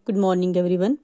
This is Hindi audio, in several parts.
Good morning everyone.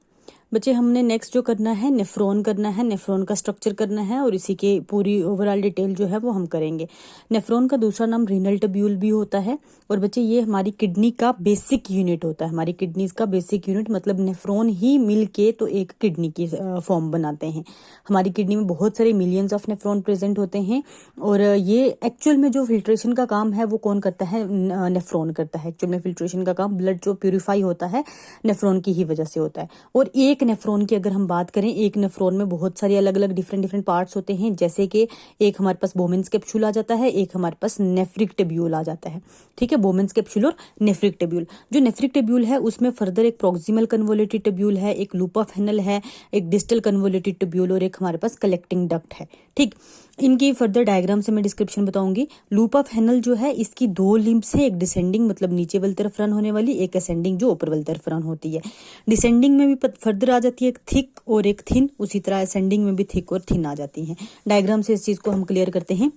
बच्चे हमने नेक्स्ट जो करना है नेफ्रॉन करना है, नेफ्रॉन का स्ट्रक्चर करना है और इसी के पूरी ओवरऑल डिटेल जो है वो हम करेंगे। नेफ्रॉन का दूसरा नाम रीनल ट्यूब्यूल भी होता है और बच्चे ये हमारी किडनी का बेसिक यूनिट होता है। हमारी किडनीज का बेसिक यूनिट मतलब नेफ्रॉन ही मिल के तो एक किडनी की फॉर्म बनाते हैं। हमारी किडनी में बहुत सारे मिलियंस ऑफ नेफ्रॉन प्रेजेंट होते हैं और ये एक्चुअल में जो फिल्ट्रेशन का काम है वो कौन करता है? नेफ्रॉन करता है। एक्चुअल में फिल्ट्रेशन का काम ब्लड जो प्यूरिफाई होता है नेफ्रॉन की ही वजह से होता है। और एक नेफ्रॉन की अगर हम बात करें, एक नेफ्रॉन में बहुत सारे अलग अलग डिफरेंट पार्ट्स होते हैं। जैसे कि एक हमारे पास बोमेन्स कैप्सूल आ जाता है, एक हमारे पास नेफ्रिक ट्यूब्यूल आ जाता है। ठीक है, बोमेन्स कैप्सूल और नेफ्रिक ट्यूब्यूल। जो नेफ्रिक ट्यूब्यूल है उसमें फर्दर एक प्रोक्सिमल कन्वोल्यूटेड ट्यूब्यूल है, एक लूप ऑफ हेनल है, एक डिस्टल कन्वोल्यूटेड ट्यूब्यूल और एक हमारे पास कलेक्टिंग डक्ट है। ठीक, इनकी फर्दर डायग्राम से मैं डिस्क्रिप्शन बताऊंगी। लूप ऑफ हेनल जो है इसकी दो लिम्ब्स है, एक डिसेंडिंग मतलब नीचे वाली तरफ रन होने वाली, एक असेंडिंग जो ऊपर वाली तरफ रन होती है। डिसेंडिंग में भी फर्दर आ जाती है एक थिक और एक थिन, उसी तरह असेंडिंग में भी थिक और थिन आ जाती हैं। डायग्राम से इस चीज को हम क्लियर करते हैं।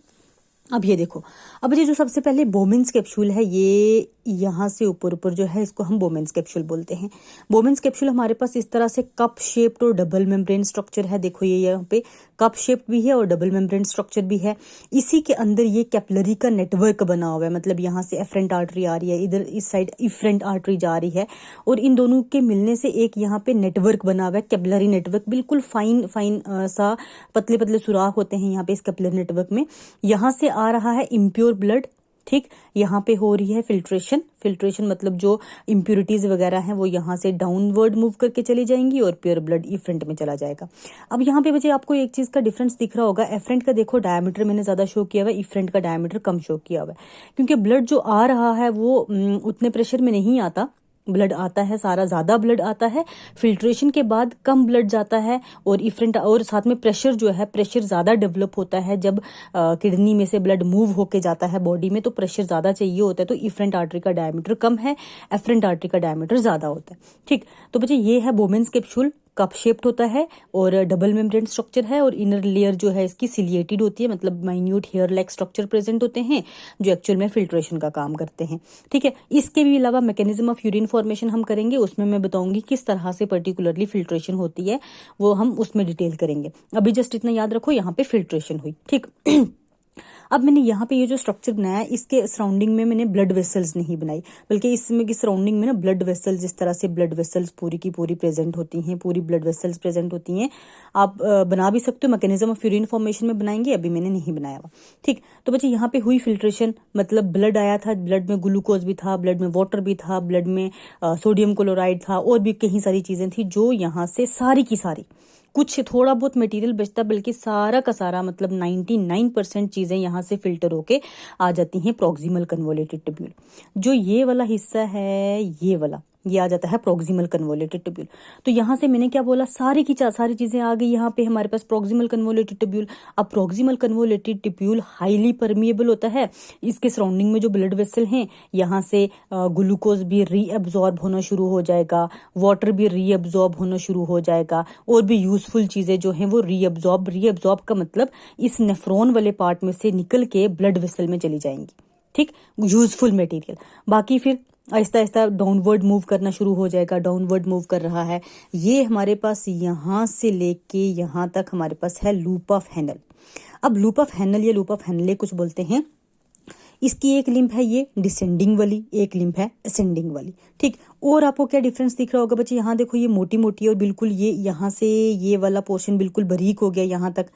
अब ये देखो, अब ये जो सबसे पहले बोमेन्स कैप्सूल है, ये यहाँ से ऊपर ऊपर जो है इसको हम बोमेन्स कैप्सूल बोलते हैं। बोमेन्स कैप्सूल हमारे पास इस तरह से कप शेप्ड और डबल मेम्ब्रेन स्ट्रक्चर है। देखो ये यहाँ पे कप शेप्ड भी है और डबल मेम्ब्रेन स्ट्रक्चर भी है। इसी के अंदर ये कैपिलरी का नेटवर्क बना हुआ है, मतलब यहाँ से एफरेंट आर्टरी आ रही है, इधर इस साइड इफरेंट आर्टरी जा रही है और इन दोनों के मिलने से एक यहाँ पे नेटवर्क बना हुआ है, कैपिलरी नेटवर्क। बिल्कुल फाइन फाइन सा पतले पतले सुराख होते हैं यहाँ पे इस कैपिलरी नेटवर्क में। यहाँ से आ रहा है इम्प्योर ब्लड। ठीक, यहाँ पे हो रही है फिल्ट्रेशन। फिल्ट्रेशन मतलब जो इम्प्योरिटीज वगैरह हैं वो यहाँ से डाउनवर्ड मूव करके चली जाएंगी और प्योर ब्लड इफ्रंट में चला जाएगा। अब यहाँ पे बच्चे आपको एक चीज का डिफरेंस दिख रहा होगा, एफ्रंट का देखो डायमीटर मैंने ज्यादा शो किया हुआ है, इफ्रंट का डायमीटर कम शो किया हुआ है, क्योंकि ब्लड जो आ रहा है वो उतने प्रेशर में नहीं आता। ब्लड आता है सारा, ज्यादा ब्लड आता है, फिल्ट्रेशन के बाद कम ब्लड जाता है और इफरेंट और साथ में प्रेशर जो है, प्रेशर ज्यादा डेवलप होता है जब किडनी में से ब्लड मूव होके जाता है बॉडी में, तो प्रेशर ज्यादा चाहिए होता है। तो इफरेंट आर्टरी का डायमीटर कम है, एफरेंट आर्टरी का डायमीटर ज्यादा होता है। ठीक, तो बच्चे ये है बोमेन्स कैप्सूल, कप शेप्ड होता है और डबल मेम्ब्रेन स्ट्रक्चर है और इनर लेयर जो है इसकी सिलिएटेड होती है, मतलब minute hair like structure present होते हैं जो एक्चुअल में फिल्ट्रेशन का काम करते हैं। ठीक है, इसके भी अलावा मैकेनिज्म ऑफ यूरिन फॉर्मेशन हम करेंगे, उसमें मैं बताऊंगी किस तरह से पर्टिकुलरली फिल्ट्रेशन होती है, वो हम उसमें डिटेल करेंगे। अभी जस्ट इतना याद रखो, यहाँ पे फिल्ट्रेशन हुई। ठीक अब मैंने यहाँ पे ये जो स्ट्रक्चर बनाया है इसके सराउंडिंग में मैंने ब्लड वेसल्स नहीं बनाई, बल्कि इसमें की सराउंडिंग में ना ब्लड वेसल्स, इस तरह से ब्लड वेसल्स पूरी की पूरी प्रेजेंट होती हैं, पूरी ब्लड वेसल्स प्रेजेंट होती हैं। आप बना भी सकते हो, मैकेनिज्म ऑफ यूरिन फॉर्मेशन में बनाएंगे, अभी मैंने नहीं बनाया हुआ। ठीक, तो बच्चे यहाँ पे हुई फिल्ट्रेशन, मतलब ब्लड आया था, ब्लड में ग्लूकोज भी था, ब्लड में वाटर भी था, ब्लड में सोडियम क्लोराइड था और भी कई सारी चीजें थी जो यहाँ से सारी की सारी, कुछ थोड़ा बहुत मटेरियल बचता बल्कि सारा का सारा मतलब 99% चीजें यहाँ से फिल्टर होके आ जाती हैं प्रोक्सिमल कन्वोल्यूटेड ट्यूब्यूल। जो ये वाला हिस्सा है, ये वाला, ये आ जाता है प्रोक्सिमल कन्वोल्यूटेड ट्यूब्यूल। तो यहाँ से मैंने क्या बोला, सारी चीजें आ गई यहाँ पे हमारे पास प्रोक्सिमल कन्वोल्यूटेड ट्यूब्यूल। अब proximal convoluted tubule highly permeable होता है, इसके सराउंडिंग में जो ब्लड वेसल हैं यहाँ से ग्लूकोज भी रीअब्जॉर्ब होना शुरू हो जाएगा, वाटर भी रीअब्जॉर्ब होना शुरू हो जाएगा और भी यूजफुल चीजें जो हैं वो रीअब्जॉर्ब का मतलब इस नेफ्रॉन वाले पार्ट में से निकल के ब्लड वेसल में चली जाएंगी। ठीक, यूजफुल मटेरियल। बाकी फिर आहिस्ता आहिस्ता डाउनवर्ड मूव करना शुरू हो जाएगा, डाउनवर्ड मूव कर रहा है। ये हमारे पास यहाँ से लेके यहाँ तक हमारे पास है लूप ऑफ हेनल। अब लूप ऑफ हेनल या लूप ऑफ हेनले कुछ बोलते हैं, इसकी एक लिम्ब है ये डिसेंडिंग वाली, एक लिम्ब है असेंडिंग वाली। ठीक, और आपको क्या डिफरेंस दिख रहा होगा बच्चे, यहाँ देखो ये मोटी मोटी और बिल्कुल ये यहाँ से ये वाला पोर्शन बिल्कुल बारीक हो गया यहाँ तक।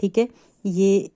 ठीक है, ये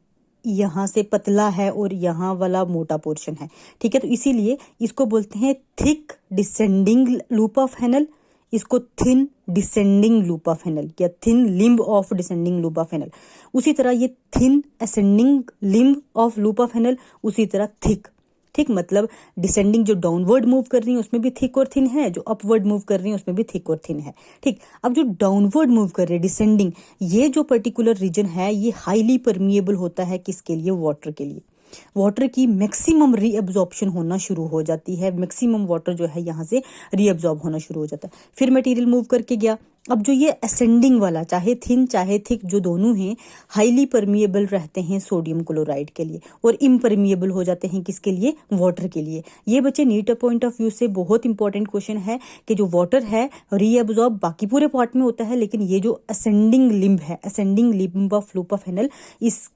यहाँ से पतला है और यहाँ वाला मोटा पोर्शन है। ठीक है, तो इसीलिए इसको बोलते हैं thick descending loop of Henle, इसको thin descending loop of Henle या thin limb of descending loop of Henle. उसी तरह ये thin ascending limb of loop of Henle, उसी तरह थिक। ठीक, मतलब डिसेंडिंग जो डाउनवर्ड मूव कर रही है उसमें भी थिक और थिन है, जो अपवर्ड मूव कर रही है उसमें भी थिक और थिन है। ठीक, अब जो डाउनवर्ड मूव कर रहे हैं डिसेंडिंग, ये जो पर्टिकुलर रीजन है ये हाईली परमिएबल होता है, किसके लिए? वाटर के लिए। वाटर की मैक्सिमम रीअब्जॉर्प्शन होना शुरू हो जाती है, मैक्सिमम वाटर जो है यहाँ से रीअब्जॉर्ब होना शुरू हो जाता है। फिर मटेरियल मूव करके गया, अब जो ये असेंडिंग वाला, चाहे थिन चाहे थिक, जो दोनों हैं, हाईली परमिएबल रहते हैं सोडियम क्लोराइड के लिए और इम्परमिएबल हो जाते हैं किसके लिए, वाटर के लिए। ये बच्चे नीट पॉइंट ऑफ व्यू से बहुत इंपॉर्टेंट क्वेश्चन है कि जो वाटर है रीअब्जॉर्ब बाकी पूरे पार्ट में होता है, लेकिन ये जो असेंडिंग लिम्ब है, ascending limb of loop of Henle,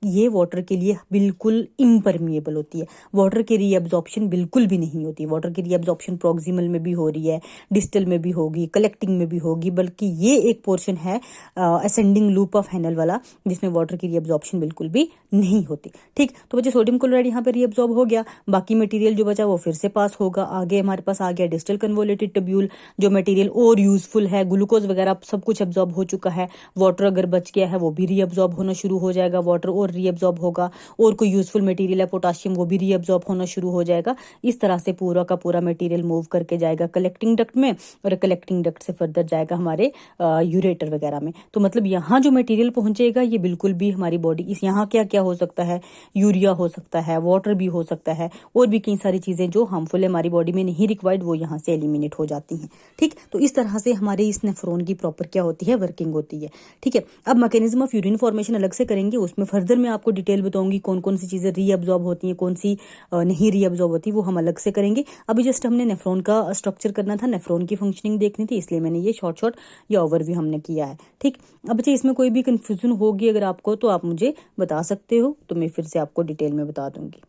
ये वाटर के लिए बिल्कुल इम्परमिएबल होती है। वाटर की रीअब्जॉर्प्शन बिल्कुल भी नहीं होती। वाटर की रीअब्जॉर्प्शन प्रॉक्सिमल में भी हो रही है, डिस्टल में भी होगी, कलेक्टिंग में भी होगी, बल्कि ये एक पोर्शन है असेंडिंग लूप ऑफ हेनल वाला जिसमें वाटर की रीअब्जॉर्प्शन बिल्कुल भी नहीं होती। ठीक, तो बच्चे सोडियम क्लोराइड यहाँ पे रीअब्जॉर्ब हो गया, बाकी मटेरियल जो बचा वो फिर से पास होगा आगे। हमारे पास आ गया डिस्टल कन्वोलेटेड ट्यूब्यूल, जो मटेरियल और यूजफुल है, ग्लूकोज वगैरह सब कुछ एब्जॉर्ब हो चुका है। वाटर अगर बच गया है वो भी रीअब्जॉर्ब होना शुरू हो जाएगा, वाटर और रीअब्जॉर्ब होगा, और कोई यूजफुल मटेरियल है पोटाशियम वो भी रीअब्जॉर्ब होना शुरू हो जाएगा। इस तरह से पूरा का पूरा मटेरियल मूव करके जाएगा कलेक्टिंग डक्ट में, और कलेक्टिंग डक्ट से फर्दर जाएगा हमारे यूरेटर वगैरह में। तो मतलब यहाँ जो मटेरियल पहुंचेगा ये बिल्कुल भी हमारी बॉडी, इस यहाँ क्या क्या हो सकता है, यूरिया हो सकता है, वाटर भी हो सकता है, और भी कई सारी चीजें जो हार्मफुल है हमारी बॉडी में नहीं रिक्वायर्ड, वो यहाँ से एलिमिनेट हो जाती हैं। ठीक, तो इस तरह से हमारे इस नेफ्रॉन की प्रॉपर क्या होती है, वर्किंग होती है। ठीक है, अब मैकेनिज्म ऑफ यूरिन फॉर्मेशन अलग से करेंगे, उसमें फर्दर मैं आपको डिटेल बताऊंगी कौन कौन सी चीजें रीअब्जॉर्ब होती हैं, कौन सी नहीं रीअब्जॉर्ब होती, वो हम अलग से करेंगे। अभी जस्ट हमने नेफ्रॉन का स्ट्रक्चर करना था, नेफ्रॉन की फंक्शनिंग देखनी थी, इसलिए मैंने ये शॉर्ट ये ओवरव्यू हमने किया है। ठीक, अब बच्चे इसमें कोई भी कंफ्यूजन होगी अगर आपको तो आप मुझे बता सकते हो, तो मैं फिर से आपको डिटेल में बता दूंगी।